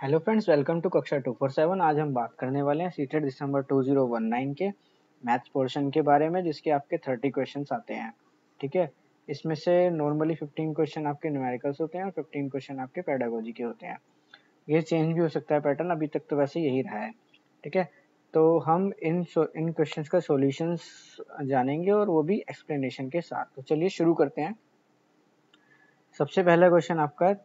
Hello friends, welcome to कक्षा 247। आज हम बात करने वाले हैं सीटेट दिसंबर 2019 के मैथ्स पोर्शन के बारे में, जिसके आपके 30 क्वेश्चंस आते हैं। ठीक है, इसमें से नॉर्मली 15 क्वेश्चन आपके न्यूमेरिकल्स होते हैं और 15 क्वेश्चन आपके पेडागोजी के होते हैं। ये चेंज भी हो सकता है पैटर्न, अभी तक तो वैसे यही रहा है। ठीक है, तो हम इन क्वेश्चंस का सॉल्यूशंस जानेंगे और वो भी एक्सप्लेनेशन के साथ। तो चलिए शुरू करते हैं। सबसे पहला क्वेश्चन आपका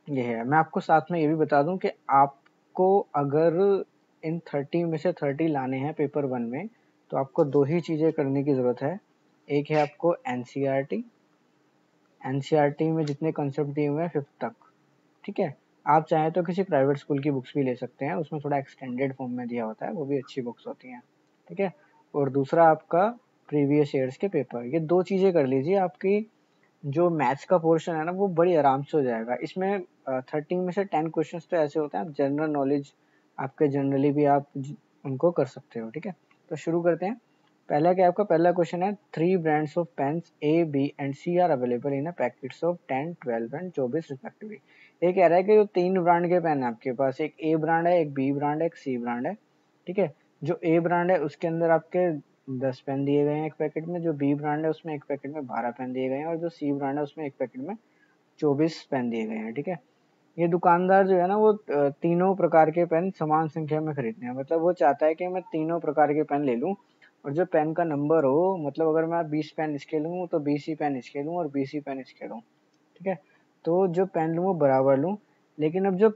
ये है। मैं आपको साथ में ये भी बता दूं कि आपको अगर इन 30 में से 30 लाने हैं पेपर 1 में, तो आपको दो ही चीज़ें करने की ज़रूरत है। एक है आपको एनसीईआरटी में जितने कंसेप्ट दिए हुए हैं 5th तक। ठीक है, आप चाहें तो किसी प्राइवेट स्कूल की बुक्स भी ले सकते हैं, उसमें थोड़ा एक्सटेंडेड फॉर्म में दिया होता है, वो भी अच्छी बुक्स होती हैं। ठीक है, और दूसरा आपका प्रीवियस ईयर्स के पेपर। ये दो चीज़ें कर लीजिए, आपकी जो मैथ्स का पोर्शन है ना वो बड़ी आराम से हो जाएगा। इसमें 30 में से 10 क्वेश्चन तो ऐसे होते हैं, आप जनरल नॉलेज आपके जनरली भी आप उनको कर सकते हो। ठीक है, तो शुरू करते हैं। आपका पहला क्वेश्चन है, 3 brands of pens A B and C are available in packets of 10, 12 and 24 respectively. ये कह रहा है कि जो 3 ब्रांड के पेन है आपके पास, एक ए ब्रांड है, एक बी ब्रांड है, एक सी ब्रांड है। ठीक है, जो ए ब्रांड है उसके अंदर आपके 10 पेन दिए गए हैं एक पैकेट में, जो बी ब्रांड है उसमें एक पैकेट में 12 पेन दिए गए हैं, और जो सी ब्रांड है उसमें एक पैकेट में 24 पेन दिए गए हैं। ठीक है, ये दुकानदार जो है ना वो तीनों प्रकार के पेन समान संख्या में खरीदने हैं। मतलब वो चाहता है कि मैं तीनों प्रकार के पेन ले लूं, और जो पेन का नंबर हो, मतलब अगर मैं 20 पेन इसके लूँ तो 20 ही पेन इसके लूँ और 20 ही पेन इसके लूँ। ठीक है, तो जो पेन लूँ वो बराबर लूँ। लेकिन अब जो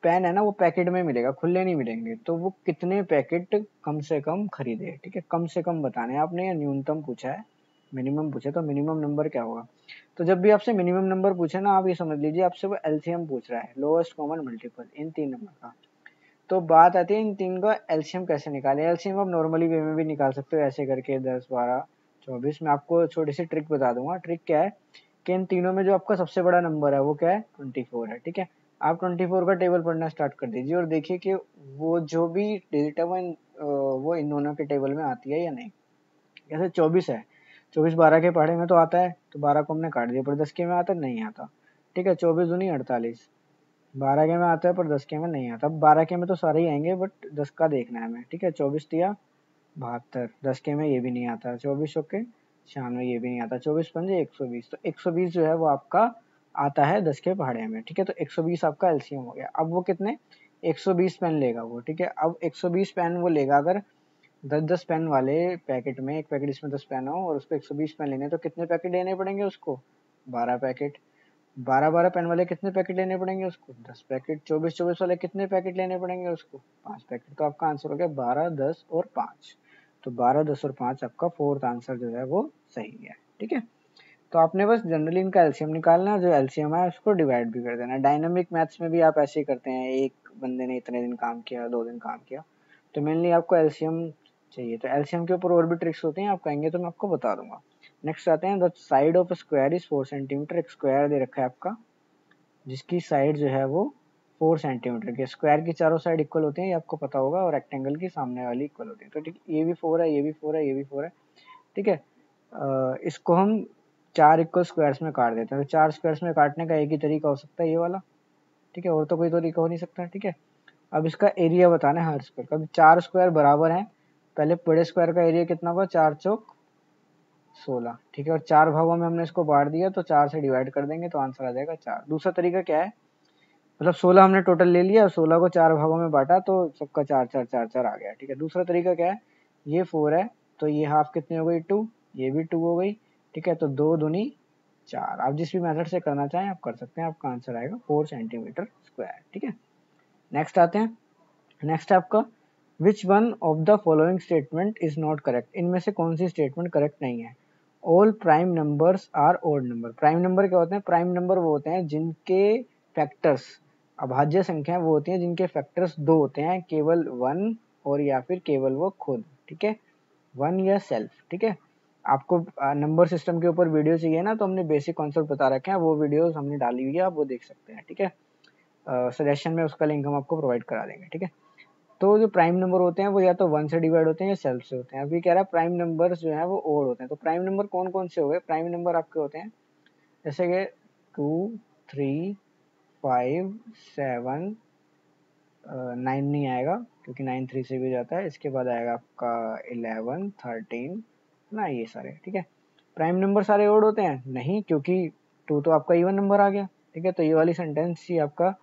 पेन है ना वो पैकेट में मिलेगा, खुले नहीं मिलेंगे, तो वो कितने पैकेट कम से कम खरीदे। ठीक है, कम से कम बताने हैं आपने, या न्यूनतम पूछा है, मिनिमम पूछे तो मिनिमम नंबर क्या होगा। तो जब भी आपसे मिनिमम नंबर पूछे ना, आप ये समझ लीजिए आपसे वो एलसीएम पूछ रहा है, लोएस्ट कॉमन मल्टीपल, इन 3 नंबर का। तो बात आती है इन 3 का एलसीएम कैसे निकाले। एलसीएम आप नॉर्मली वे में भी निकाल सकते हो, ऐसे करके 10, 12, 24। मैं आपको छोटी सी ट्रिक बता दूंगा। ट्रिक क्या है कि इन तीनों में जो आपका सबसे बड़ा नंबर है वो क्या है, 24 है। ठीक है, आप 24 का टेबल पढ़ना स्टार्ट कर दीजिए और देखिए कि वो जो भी डिजिट है वो इन दोनों के टेबल में आती है या नहीं। जैसे 24 है, 24 12 के पहाड़े में तो आता है, तो 12 को हमने काट दिया, पर 10 के में आता नहीं आता। ठीक है, 24 दूनी 48, 12 के में आता है पर 10 के में नहीं आता। अब 12 के में तो सारे ही आएंगे, बट 10 का देखना है हमें। ठीक है, 24 दिया 72, 10 के में ये भी नहीं आता, 24 के 96, ये भी नहीं आता, 24 पंजे 120, तो 120 जो है वो आपका आता है 10 के पहाड़े में। ठीक है, तो 120 आपका एलसीएम हो गया। अब वो कितने 120 पेन लेगा वो। ठीक है, अब 120 पेन वो लेगा। अगर 10-10 पेन वाले पैकेट में, एक पैकेट इसमें 10 पेन हो और उसको 120 पेन लेने, तो कितने पैकेट लेने पड़ेंगे उसको, 12 पैकेट। 12-12 पेन वाले कितने पैकेट लेने पड़ेंगे उसको, 10 पैकेट। 24-24 वाले कितने पैकेट लेने पड़ेंगे उसको, 5 पैकेट। तो आपका आंसर हो गया 12, 10 और 5। तो 12, 10 और 5 आपका फोर्थ आंसर जो है वो सही है। ठीक है, तो आपने बस जनरली इनका एलसीएम निकालना है, जो एलसीएम है उसको डिवाइड भी कर देना। डायनामिक मैथ्स में भी आप ऐसे ही करते हैं, एक बंदे ने इतने दिन काम किया, 2 दिन काम किया, तो मेनली आपको एलसीएम चाहिए। तो एलसीएम के ऊपर और भी ट्रिक्स होती हैं, आप कहेंगे तो मैं आपको बता दूंगा। नेक्स्ट आते हैं, the side of square is 4 centimetre. एक स्क्वायर दे रखा है आपका, जिसकी साइड जो है वो 4 सेंटीमीटर की। स्क्वायर की चारों साइड इक्वल होती हैं, ये आपको पता होगा, और रेक्टेंगल की सामने वाली इक्वल होती है। तो ठीक, ये भी 4 है, ये भी 4 है, ये भी 4 है। ठीक है, इसको हम 4 इक्वल स्क्वायर्स में काट देते हैं। तो 4 स्क्वायर्स में काटने का एक ही तरीका हो सकता है, ये वाला। ठीक है, और तो कोई तरीका हो नहीं सकता। ठीक है, अब इसका एरिया बताना है हर स्क्वायर का। 4 स्क्वायर बराबर हैं, पहले बड़े स्क्वायर का एरिया कितना होगा, 4 चौक 16। ठीक है, और 4 भागों में हमने इसको बांट दिया, तो 4 से डिवाइड कर देंगे तो आंसर आ जाएगा 4। दूसरा तरीका क्या है, मतलब 16 हमने टोटल ले लिया, 16 को 4 भागों में बांटा तो सबका 4 4 4 4 आ गया। ठीक है, दूसरा तरीका क्या है, ये 4 है तो ये हाफ कितनी हो गई, 2, ये भी 2 हो गई। ठीक है, तो 2 दूनी 4। आप जिस भी मेथड से करना चाहें आप कर सकते हैं, आपका आंसर आएगा 4 सेंटीमीटर स्क्वायर। ठीक है, नेक्स्ट आते हैं। नेक्स्ट आपका, which one of the following statement is not correct. इनमें से कौन सी स्टेटमेंट करेक्ट नहीं है। All prime numbers are odd number. Prime number क्या होते हैं, प्राइम नंबर वो होते हैं जिनके फैक्टर्स, अभाज्य संख्या वो होती हैं जिनके फैक्टर्स 2 होते हैं, केवल 1 और या फिर केवल वो खुद। ठीक है, 1 या सेल्फ। ठीक है, आपको नंबर सिस्टम के ऊपर वीडियो चाहिए ना, तो हमने बेसिक कॉन्सेप्ट बता रखे हैं, वो वीडियोस हमने डाली हुई है, आप वो देख सकते हैं। ठीक है, सजेशन में उसका लिंक हम आपको प्रोवाइड करा देंगे। ठीक है, तो जो प्राइम नंबर होते हैं वो या तो 1 से डिवाइड होते हैं या सेल्फ से होते हैं। अभी कह रहा है प्राइम नंबर जो है वो ओड होते हैं। तो प्राइम नंबर कौन कौन से हो गए, प्राइम नंबर आपके होते हैं जैसे कि 2, 3, 5, 7, 9 नहीं आएगा क्योंकि 9 3 से भी हो जाता है। इसके बाद आएगा आपका 11 13 ना, ये सारे, ठीक है। प्राइम नंबर सारे ओड होते हैं नहीं, क्योंकि 2 तो आपका इवन नंबर आ गया, ठीक है। तो ये वाली सेंटेंस ही आपका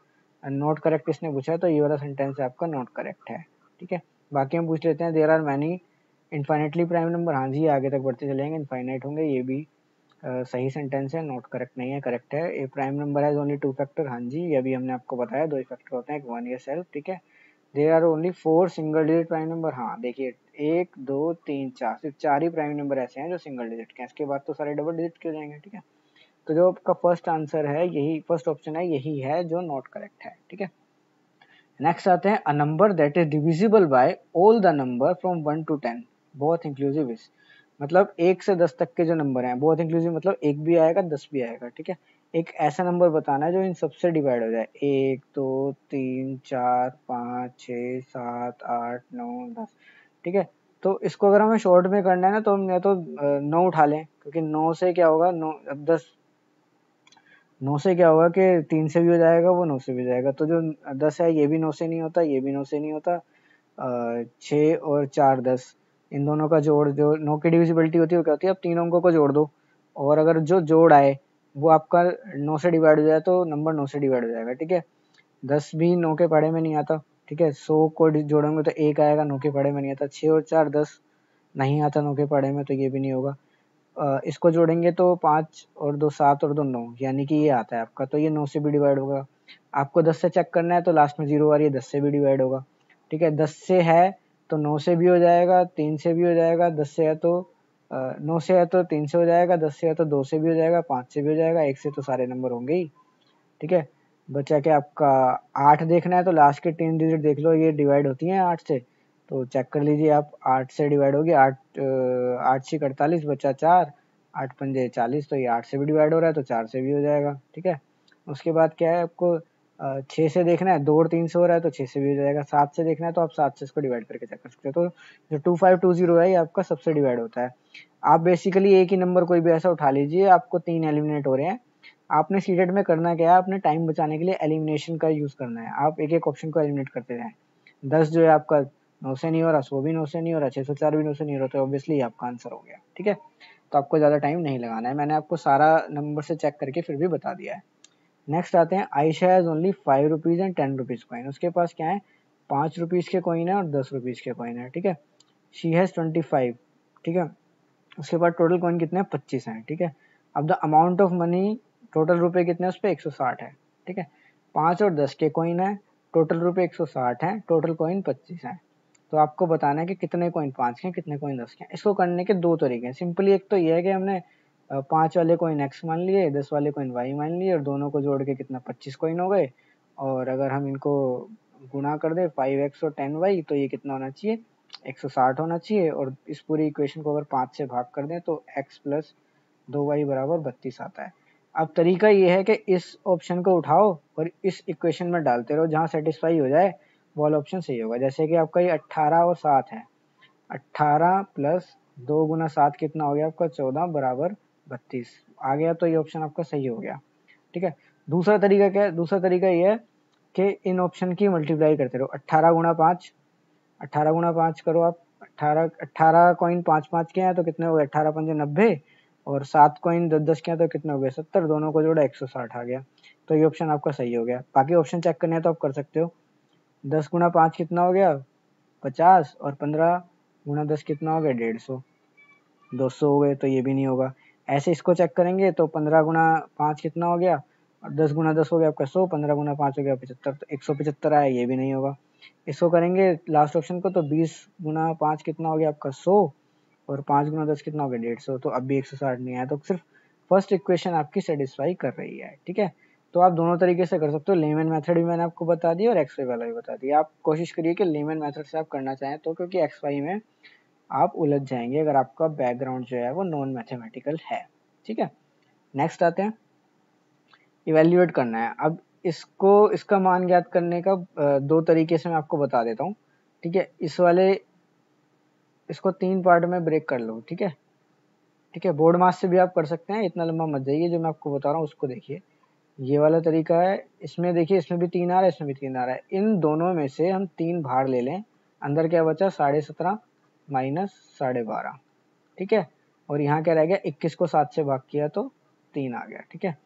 नॉट करेक्ट इसने पूछा है, तो ये वाला सेंटेंस आपका नॉट करेक्ट है, ठीक है। बाकी हम पूछ लेते हैं, there are many infinitely prime number. हाँ जी, आगे तक बढ़ते चलेंगे, इनफाइनाइट होंगे, ये भी सही सेंटेंस है, नॉट करेक्ट नहीं है, करेक्ट है। A prime number has only 2 factor. हाँ जी, ये अभी हमने आपको बताया 2 ही फैक्टर होते हैं, एक 1 या सेल्फ, ठीक है। There are only 4 single digit prime number. हाँ देखिए, 1 2 3 4, सिर्फ 4 ही प्राइम नंबर ऐसे हैं जो सिंगल डिजिट के हैं, इसके बाद तो सारे डबल डिजिट के हो जाएंगे, ठीक है। तो जो आपका फर्स्ट आंसर है, यही फर्स्ट ऑप्शन है, यही है जो नॉट करेक्ट है, ठीक है। नेक्स्ट आते हैं, a number that is divisible by all the number from 1 to 10 both inclusive is. मतलब 1 से 10 तक के जो नंबर हैं, बोथ इंक्लूसिव मतलब 1 भी आएगा 10 भी आएगा, ठीक है। एक ऐसा नंबर बताना है जो इन सबसे डिवाइड हो जाए, 1 2 3 4 5 6 7 8 9 10, ठीक है। तो इसको अगर हमें शॉर्ट में करना है ना, तो हम या तो 9 उठा लें, क्योंकि 9 से क्या होगा, 9 अब 10, 9 से क्या होगा कि 3 से भी हो जाएगा, वो 9 से भी हो जाएगा। तो जो 10 है, ये भी 9 से नहीं होता, ये भी 9 से नहीं होता। 6 और 4 10, इन दोनों का जोड़, जो 9 की डिविजिबिलिटी होती है वो क्या होती है, अब तीन अंकों को जोड़ दो, और अगर जो जोड़ आए वो आपका 9 से डिवाइड हो जाए तो नंबर 9 से डिवाइड हो जाएगा, ठीक है। 10 भी 9 के पढ़े में नहीं आता, ठीक है। 100 को जोड़ेंगे तो 1 आएगा, 9 के पढ़े में नहीं आता। 6 और 4 10 नहीं आता 9 के पढ़े में, तो ये भी नहीं होगा। इसको जोड़ेंगे तो 5 और 2 7 और 2 9, यानी कि ये आता है आपका, तो ये 9 से भी डिवाइड होगा। आपको 10 से चेक करना है तो लास्ट में 0 आ रही है, 10 से भी डिवाइड होगा, ठीक है। 10 से है तो 9 से भी हो जाएगा, 3 से भी हो जाएगा, 10 से है तो 9 से है तो 3 से हो जाएगा, 10 से है तो 2 से भी हो जाएगा, 5 से भी हो जाएगा, 1 से तो सारे नंबर होंगे ही, ठीक है। बचा के आपका 8 देखना है, तो लास्ट के 3 डिजिट देख लो, ये डिवाइड होती हैं 8 से, तो चेक कर लीजिए आप, 8 से डिवाइड होगी, 8 6 48, बचा 4, 8 पंजे 40, तो ये 8 से भी डिवाइड हो रहा है, तो 4 से भी हो जाएगा, ठीक है। उसके बाद क्या है, आपको 6 से देखना है, 2 और 3 से हो रहा है तो 6 से भी हो जाएगा। 7 से देखना है तो आप 7 से इसको डिवाइड करके चेक कर सकते हो। तो जो 2520 है, ये आपका सबसे डिवाइड होता है। आप बेसिकली एक ही नंबर कोई भी ऐसा उठा लीजिए, आपको 3 एलिमिनेट हो रहे हैं। आपने सीटेट में करना क्या है, आपने टाइम बचाने के लिए एलिमिनेशन का यूज करना है। आप एक एक ऑप्शन को एलिमिनेट करते जाएं। 10 जो है आपका 9 से नहीं हो रहा, 100 भी 9 से नहीं हो रहा, 604 भी 9 से नहीं हो रहा, तो ऑब्वियसली आपका आंसर हो गया, ठीक है। तो आपको ज़्यादा टाइम नहीं लगाना है, मैंने आपको सारा नंबर से चेक करके फिर भी बता दिया है। नेक्स्ट आते हैं, Ayesha has only 5 rupees and 10 rupees coin. उसके पास क्या है, 5 रुपीज़ के कॉइन है और 10 रुपीज़ के कॉइन है, ठीक है। शी हैज़ 25, ठीक है। उसके बाद टोटल कॉइन कितने हैं, 25 हैं, ठीक है। अब the amount of money, total रुपए कितने उस पर 160 है, ठीक है। 5 और 10 के कॉइन है, टोटल रुपए 160 है, टोटल कॉइन 25 है। तो आपको बताना है कि कितने कॉइन 5 के हैं, कितने कॉइन 10 के हैं। इसको करने के दो तरीके हैं सिंपली। एक तो ये है कि हमने 5 वाले कॉइन x मान लिए, 10 वाले कॉइन y मान लिए, और दोनों को जोड़ के कितना 25 कॉइन हो गए। और अगर हम इनको गुणा कर दें 5x और 10y, तो ये कितना होना चाहिए, 160 होना चाहिए। और इस पूरी इक्वेशन को अगर 5 से भाग कर दें तो x प्लस 2y बराबर 32 आता है। अब तरीका ये है कि इस ऑप्शन को उठाओ और इस इक्वेशन में डालते रहो, जहाँ सेटिस्फाई हो जाए वो वाला ऑप्शन सही होगा। जैसे कि आपका ये 18 और 7 है, 18 प्लस 2 गुना 7 कितना हो गया आपका, 14 बराबर 32 आ गया, तो ये ऑप्शन आपका सही हो गया, ठीक है। दूसरा तरीका क्या है, दूसरा तरीका ये है कि इन ऑप्शन की मल्टीप्लाई करते रहो। 18 गुना 5, 18 गुना 5 करो आप, 18 कॉइन 5 5 के हैं तो कितने हो गए, 18 पंजे 90, और 7 कॉइन 10 10 के हैं तो कितने हो गए 70, दोनों को जोड़ा 160 आ गया। तो ये ऑप्शन आपका सही हो गया। बाकी ऑप्शन चेक करने हैं तो आप कर सकते हो। 10 गुना 5 कितना हो गया 50, और 15 गुना 10 कितना हो गया 150, 200 हो गए, तो ये भी नहीं होगा। ऐसे इसको चेक करेंगे तो 15 गुना 5 कितना हो गया, और 10 गुना 10 हो गया आपका 100, 15 गुना 5 हो गया 75, तो 175 आया, ये भी नहीं होगा। इसको करेंगे लास्ट ऑप्शन को तो 20 गुना 5 कितना हो गया आपका 100, और 5 गुना 10 कितना हो गया 150, तो अब भी 160 नहीं आया। तो सिर्फ फर्स्ट इक्वेशन आपकी सेटिस्फाई कर रही है, ठीक है। तो आप दोनों तरीके से कर सकते हो, लेमन मेथड भी मैंने आपको बता दिया और एक्स वाई वाला भी बता दिया। आप कोशिश करिए कि लेमन मेथड से आप करना चाहें तो, क्योंकि एक्स वाई में आप उलझ जाएंगे अगर आपका बैकग्राउंड जो है वो नॉन मैथमेटिकल है, ठीक है। नेक्स्ट आते हैं, इवेल्युएट करना है। अब इसको, इसका मान ज्ञात करने का दो तरीके से मैं आपको बता देता हूँ, ठीक है। इस वाले, इसको 3 पार्ट में ब्रेक कर लो, ठीक है, ठीक है। बोर्ड मास से भी आप कर सकते हैं, इतना लंबा मत जाइए, जो मैं आपको बता रहा हूँ उसको देखिए। ये वाला तरीका है। इसमें देखिए, इसमें भी 3 आ रहा है, इसमें भी 3 आ रहा है। इन दोनों में से हम 3 बाहर ले लें, अंदर क्या बचा 17.5 माइनस 12.5, ठीक है। और यहाँ क्या रह गया, 21 को 7 से भाग किया तो 3 आ गया, ठीक है।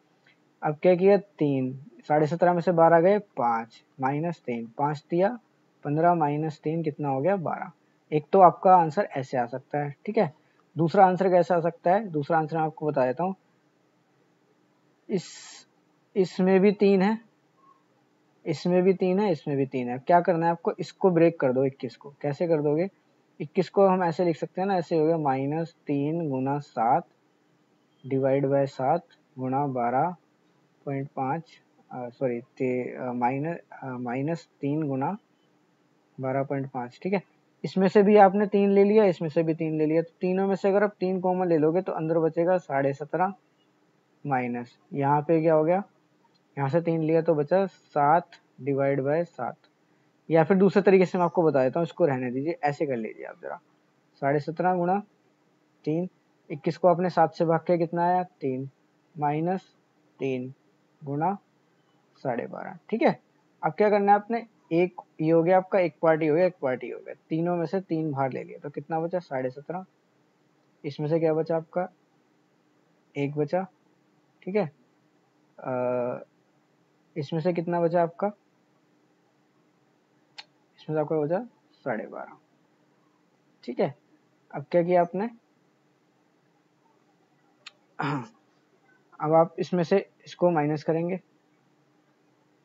अब क्या किया, 3, 17.5 में से 12 गए 5 माइनस 3, 5 दिया 15 माइनस 3 कितना हो गया 12। एक तो आपका आंसर ऐसे आ सकता है, ठीक है। दूसरा आंसर कैसे आ सकता है, दूसरा आंसर मैं आपको बता देता हूँ। इसमें भी 3 है, इसमें भी 3 है, इसमें भी 3 है। क्या करना है आपको, इसको ब्रेक कर दो 21 को। कैसे कर दोगे, 21 को हम ऐसे लिख सकते हैं ना, ऐसे हो गया -3 गुना 7 डिवाइड बाय 7 गुना 12.5, सॉरी -3 गुना 12.5, ठीक है। इसमें से भी आपने 3 ले लिया, इसमें से भी 3 ले लिया, तो तीनों में से अगर आप 3 कॉमन ले लोगे तो अंदर बचेगा 17.5 माइनस, यहाँ पे क्या हो गया, यहाँ से 3 लिया तो बचा 7 डिवाइड बाय 7। या फिर दूसरे तरीके से मैं आपको बता देता हूँ, इसको रहने दीजिए, ऐसे कर लीजिए आप जरा। 17.5 गुणा 3, 21 को आपने 7 से भाग के कितना आया 3, माइनस 3 गुणा 12.5, ठीक है। अब क्या करना है आपने, एक ये हो गया आपका, एक पार्टी हो गया, एक पार्टी हो गया, तीनों में से 3 बाहर ले लिया तो कितना बचा 17.5। इसमें से क्या बचा आपका, 1 बचा, ठीक है। इसमें से कितना बचा आपका, इसमें से आपका बचा 12.5, ठीक है। अब क्या किया आपने, अब आप इसमें से इसको माइनस करेंगे,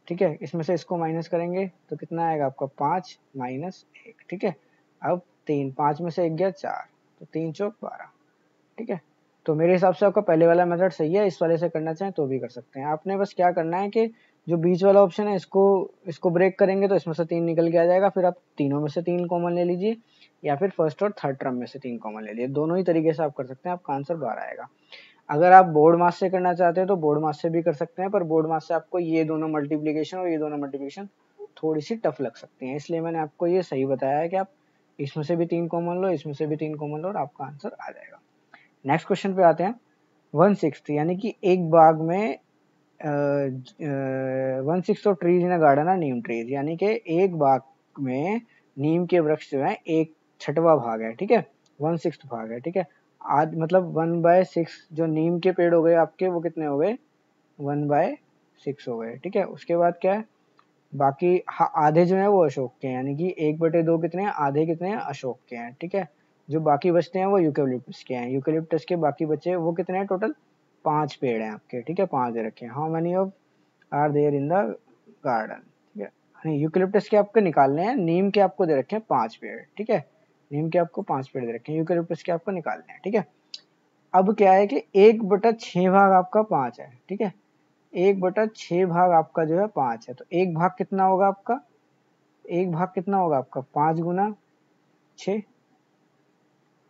ठीक है। इसमें से इसको माइनस करेंगे तो कितना आएगा आपका 5 माइनस 1, ठीक है। अब 3, 5 में से 1 गया 4, तो 3 चौक 12, ठीक है। तो मेरे हिसाब से आपका पहले वाला मेथड सही है, इस वाले से करना चाहें तो भी कर सकते हैं। आपने बस क्या करना है कि जो बीच वाला ऑप्शन है इसको ब्रेक करेंगे तो इसमें से 3 निकल के आ जाएगा, फिर आप तीनों में से 3 कॉमन ले लीजिए, या फिर फर्स्ट और थर्ड टर्म में से 3 कॉमन ले लीजिए। दोनों ही तरीके से आप कर सकते हैं, आपका आंसर 12 आएगा। अगर आप बोर्ड मास से करना चाहते हैं तो बोर्ड मास से भी कर सकते हैं, पर बोर्ड मास से आपको ये दोनों मल्टीप्लिकेशन और ये दोनों मल्टीप्लिकेशन थोड़ी सी टफ लग सकती हैं, इसलिए मैंने आपको ये सही बताया है कि आप इसमें से भी 3 कॉमन लो, इसमें से भी 3 कॉमन लो और आपका आंसर आ जाएगा। नेक्स्ट क्वेश्चन पे आते हैं। 1/6 यानी कि एक बाग में 1/6 of trees in a garden are neem trees, यानी कि एक बाग में नीम के वृक्ष जो है 1/6 भाग है, ठीक है। 1/6 भाग है, ठीक है। आज मतलब 1/6 जो नीम के पेड़ हो गए आपके, वो कितने हो गए 1/6 हो गए, ठीक है। उसके बाद क्या है, बाकी आधे जो है वो अशोक के हैं, यानी कि 1/2 कितने हैं, आधे कितने हैं अशोक के हैं, ठीक है। जो बाकी बचते हैं वो यूकेलिप्टस के हैं, यूकेलिप्टस के बाकी बचे वो कितने हैं, टोटल 5 पेड़ हैं आपके, ठीक है। 5 दे रखे हैं। How many of are there in the garden, ठीक है। नहीं, यूकेलिप्टस के आपको निकालने हैं, नीम के आपको दे रखे हैं 5 पेड़, ठीक है। नीम के आपको 5 पेड़ दे रखे हैं, यूकेलिप्टस के आपको निकालने हैं, ठीक है। अब क्या है कि 1/6 भाग आपका 5 है, ठीक है। 1/6 भाग आपका जो है 5 है, तो एक भाग कितना होगा आपका, एक भाग कितना होगा आपका 5 गुना 6,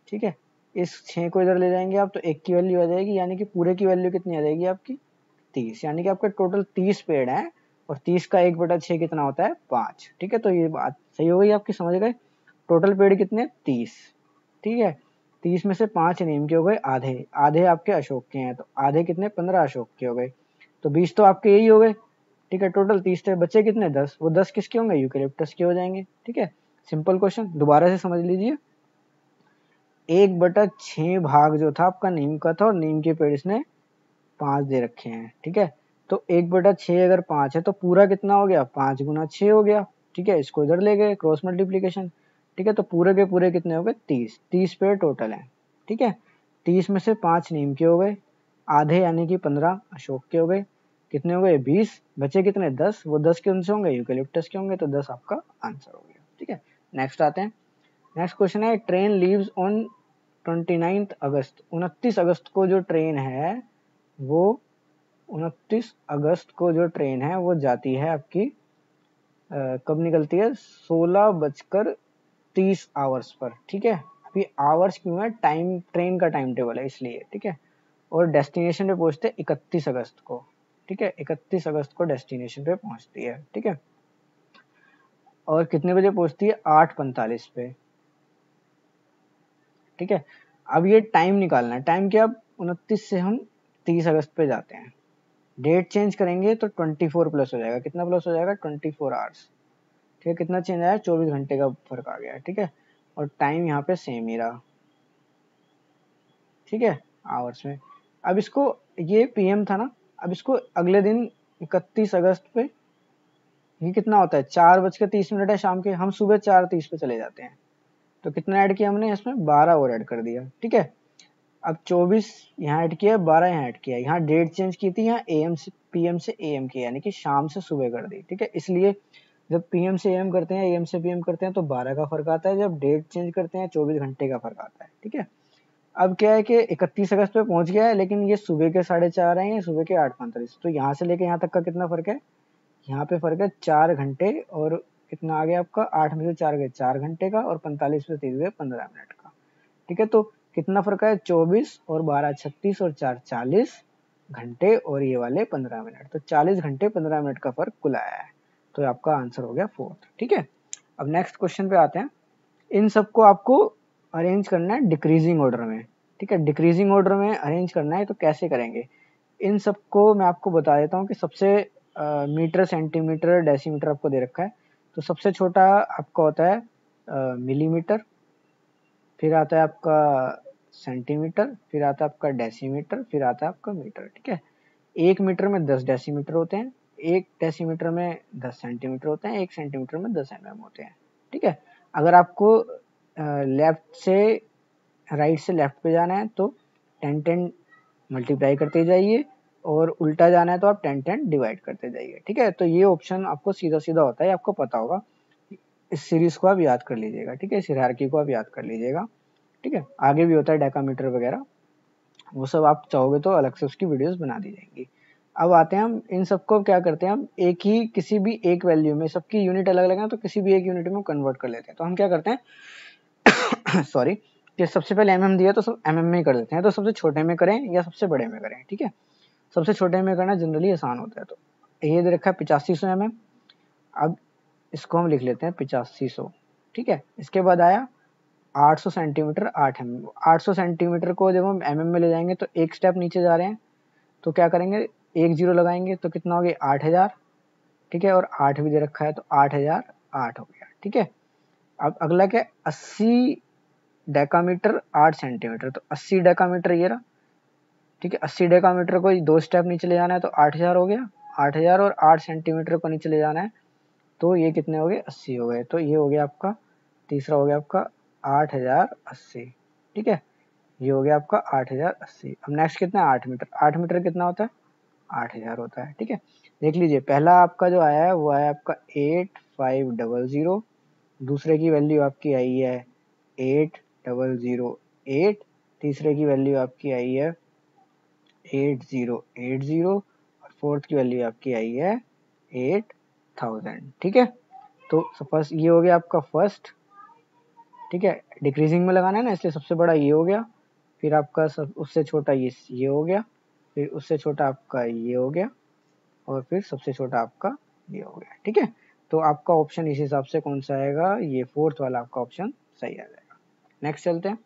ठीक है। इस 6 को इधर ले जाएंगे आप तो 1 की वैल्यू आ जाएगी, यानी कि पूरे की वैल्यू कितनी आ जाएगी आपकी 30, यानी कि आपके टोटल 30 पेड़ हैं, और 30 का 1/6 कितना होता है 5, ठीक है। तो ये बात सही हो गई आपकी, समझ गए। टोटल पेड़ कितने 30, ठीक है। 30 में से 5 नीम के हो गए, आधे आधे आपके अशोक के हैं, तो आधे कितने 15 अशोक के हो गए, तो 20 तो आपके यही हो गए, ठीक है। टोटल 30 थे, बचे कितने 10, वो 10 किसके होंगे, यूकेलिप्टस के हो जाएंगे, ठीक है। सिंपल क्वेश्चन दोबारा से समझ लीजिए। 1/6 भाग जो था आपका नीम का था, और नीम के पेड़ इसने 5 दे रखे हैं, ठीक है। तो 1/6 अगर 5 है तो पूरा कितना हो गया 5 गुना 6 हो गया, ठीक है। इसको इधर ले गए क्रॉस मल्टीप्लीकेशन, ठीक है। तो पूरे के पूरे कितने हो गए 30 पेड़ टोटल हैं, ठीक है। 30 में से 5 नीम के हो गए, आधे यानी कि 15 अशोक के हो गए, कितने हो गए 20, बचे कितने 10, वो 10 के उनसे होंगे यूकेलिप्टस के होंगे, तो 10 आपका आंसर हो गया, ठीक है। नेक्स्ट आते हैं। नेक्स्ट क्वेश्चन है, ट्रेन लीव्स ऑन 29 अगस्त, 29 अगस्त को जो ट्रेन है वो 29 अगस्त को जो ट्रेन है वो जाती है आपकी कब निकलती है 16:30 आवर्स पर, ठीक है। अभी आवर्स क्यों है, टाइम ट्रेन का टाइम टेबल है इसलिए, ठीक है। और डेस्टिनेशन पे पहुंचते 31 अगस्त को, ठीक है। 31 अगस्त को डेस्टिनेशन पे पहुंचती है, ठीक है। और कितने बजे पहुंचती है 8:45 पे, ठीक है। अब ये टाइम निकालना है, टाइम क्या, अब 29 से हम 30 अगस्त पे जाते हैं, डेट चेंज करेंगे तो 24 प्लस हो जाएगा, कितना प्लस हो जाएगा 24 आवर्स, ठीक है, कितना चेंज आया 24 घंटे का फर्क आ गया, ठीक है, और टाइम यहाँ पे सेम ही रहा, ठीक है, आवर्स में। अब इसको, ये पीएम था ना, अब इसको अगले दिन 31 अगस्त पे, ये कितना होता है 4:30 है शाम के, हम सुबह 4:30 पे चले जाते हैं, तो कितना ऐड किया हमने इसमें 12 और ऐड कर दिया, ठीक है। अब 24 यहाँ ऐड किया, 12 यहाँ ऐड किया, यहाँ डेट चेंज की थी, यहाँ एएम से पीएम से एएम किया, यानी कि शाम से सुबह कर दी, ठीक है। इसलिए जब पीएम से एएम करते हैं, एएम से पीएम करते हैं तो 12 का फर्क आता है, जब डेट चेंज करते हैं 24 घंटे का फर्क आता है, ठीक है। अब क्या है कि 31 अगस्त पे पहुंच गया है, लेकिन ये सुबह के 4:30 है, ये सुबह के 8:45, तो यहाँ से लेके यहाँ तक का कितना फर्क है, यहाँ पे फर्क है 4 घंटे, और कितना आ गया आपका 8 में से 4 गए 4 घंटे का, और 45 में से 30 गए 15 मिनट का, ठीक है। तो कितना फर्क है 24 और 12 36 और 4 40 घंटे, और ये वाले 15 मिनट, तो 40 घंटे 15 मिनट का फर्क कुल आया है, तो आपका आंसर हो गया 4, ठीक है। अब नेक्स्ट क्वेश्चन पे आते हैं। इन सबको आपको अरेंज करना है डिक्रीजिंग ऑर्डर में, ठीक है, डिक्रीजिंग ऑर्डर में अरेंज करना है, तो कैसे करेंगे इन सबको, मैं आपको बता देता हूँ कि सबसे मीटर सेंटीमीटर डेसीमीटर आपको दे रखा है, तो सबसे छोटा आपका होता है मिलीमीटर, फिर आता है आपका सेंटीमीटर, फिर आता है आपका डेसीमीटर, फिर आता है आपका मीटर, ठीक है। 1 मीटर में 10 डेसीमीटर होते हैं, 1 डेसीमीटर में 10 सेंटीमीटर होते हैं, 1 सेंटीमीटर में 10 mm होते हैं, ठीक है। अगर आपको लेफ्ट से राइट से लेफ्ट पे जाना है तो 10 मल्टीप्लाई करते जाइए, और उल्टा जाना है तो आप 10 डिवाइड करते जाइए, ठीक है। तो ये ऑप्शन आपको सीधा सीधा होता है, आपको पता होगा, इस सीरीज को आप याद कर लीजिएगा, ठीक है, इस हायरार्की को आप याद कर लीजिएगा, ठीक है। आगे भी होता है डेकामीटर वगैरह, वो सब आप चाहोगे तो अलग से उसकी वीडियोस बना दी जाएंगी। अब आते हैं हम इन सबको क्या करते हैं, हम एक ही किसी भी एक वैल्यू में, सबकी यूनिट अलग अलग है तो किसी भी एक यूनिट में कन्वर्ट कर लेते हैं, तो हम क्या करते हैं सॉरी, कि सबसे पहले mm दिया तो सब mm में ही कर देते हैं, तो सबसे छोटे में करें या सबसे बड़े में करें, ठीक है। सबसे छोटे में करना जनरली आसान होता है, तो ये दे रखा है 8500 mm, अब इसको हम लिख लेते हैं 8500, ठीक है। इसके बाद आया 800 सेंटीमीटर 8 mm, 800 सेंटीमीटर को जब हम mm में ले जाएंगे तो एक स्टेप नीचे जा रहे हैं, तो क्या करेंगे, एक जीरो लगाएंगे तो कितना हो गया 8000, ठीक है, और 8 भी दे रखा है तो 8008 हो गया, ठीक है। अब अगला क्या, 80 डेकामीटर 8 सेंटीमीटर, तो 80 डेकामीटर ये रहा, ठीक है। 80 डेकामीटर को 2 स्टेप नीचे ले जाना है तो 8000 हो गया, 8000, और 8 सेंटीमीटर को नीचे ले जाना है तो ये कितने हो गए 80 हो गए, तो ये हो गया आपका तीसरा हो गया आपका 8080, ठीक है, ये हो गया आपका 8080। अब नेक्स्ट कितना है 8 मीटर, 8 मीटर कितना होता है 8000 होता है, ठीक है। देख लीजिए पहला आपका जो आया है वो आया आपका 8500, दूसरे की वैल्यू आपकी आई है 8008, तीसरे की वैल्यू आपकी आई है 8080, और फोर्थ की वैल्यू आपकी आई है 8000, ठीक है। तो फर्स्ट ये हो गया आपका फर्स्ट, ठीक है, डिक्रीजिंग में लगाना है ना, इसलिए सबसे बड़ा ये हो गया, फिर आपका सब उससे छोटा ये हो गया, फिर उससे छोटा आपका ये हो गया, और फिर सबसे छोटा आपका ये हो गया, ठीक है। तो आपका ऑप्शन इस हिसाब से कौन सा आएगा, ये फोर्थ वाला आपका ऑप्शन सही आ जाएगा। नेक्स्ट चलते हैं।